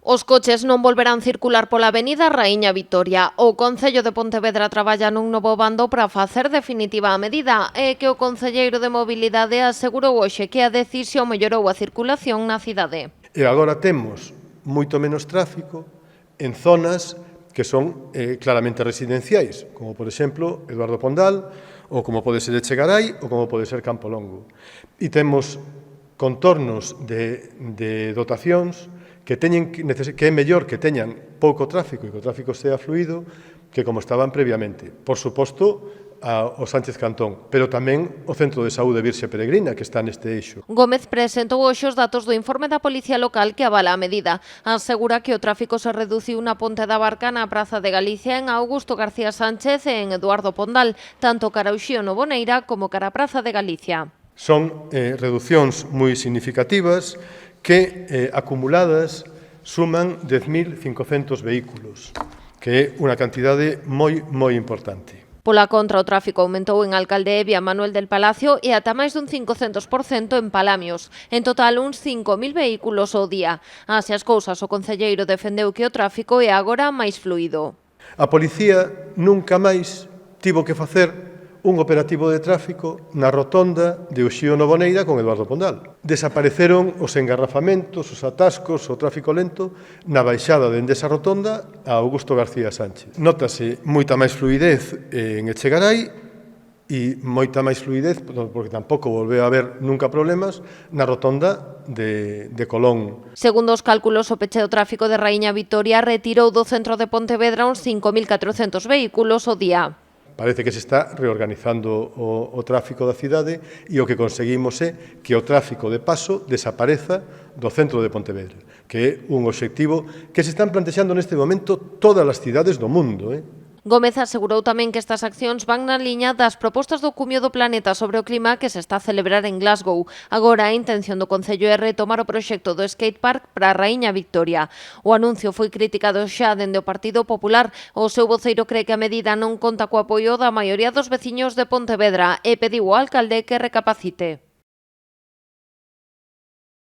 Os coches non volverán circular pola avenida Raíña Vitoria. O Concello de Pontevedra traballa nun novo bando para facer definitiva a medida e que o concelleiro de Mobilidade asegurou hoxe que a decisión mellorou a circulación na cidade. E agora temos moito menos tráfico en zonas que son claramente residenciais, como por exemplo Eduardo Pondal, ou como pode ser Echegaray, ou como pode ser Campolongo. E temos contornos de dotacións que é mellor que teñan pouco tráfico e que o tráfico estea fluido que como estaban previamente. Por suposto, o Sánchez Cantón, pero tamén o Centro de Saúde Virxe Peregrina, que está neste eixo. Gómez presentou hoxe os datos do informe da Policía Local que avala a medida. Asegura que o tráfico se reduciu na Ponte da Barca, na Praza de Galicia, en Augusto García Sánchez e en Eduardo Pondal, tanto cara ao Xío no Boneira como cara á Praza de Galicia. Son reducións moi significativas que acumuladas suman 10.500 vehículos, que é unha cantidade moi importante. Pola contra, o tráfico aumentou en Alcalde Evia, Manuel del Palacio e ata máis dun 500% en Palamios. En total, uns 5.000 vehículos ao día. Así as cousas, o concelleiro defendeu que o tráfico é agora máis fluido. A policía nunca máis tivo que facer un operativo de tráfico na rotonda de Uxío no Boneira con Eduardo Pondal. Desapareceron os engarrafamentos, os atascos, o tráfico lento na baixada dende esa rotonda a Augusto García Sánchez. Nótase moita máis fluidez en Echegaray e moita máis fluidez, porque tampouco volveu a haber nunca problemas, na rotonda de Colón. Segundo os cálculos, o peche do tráfico de Raíña Vitoria retirou do centro de Pontevedra uns 5.400 vehículos ao día. Parece que se está reorganizando o tráfico da cidade e o que conseguimos é que o tráfico de paso desapareza do centro de Pontevedra, que é un obxectivo que se están plantexando neste momento todas as cidades do mundo. Gómez asegurou tamén que estas accións van na liña das propostas do Cumio do Planeta sobre o clima que se está a celebrar en Glasgow. Agora a intención do Concello é retomar o proxecto do skatepark para a Raíña Vitoria. O anuncio foi criticado xa dende o Partido Popular. O seu voceiro cree que a medida non conta co apoio da maioría dos veciños de Pontevedra e pediu ao alcalde que recapacite.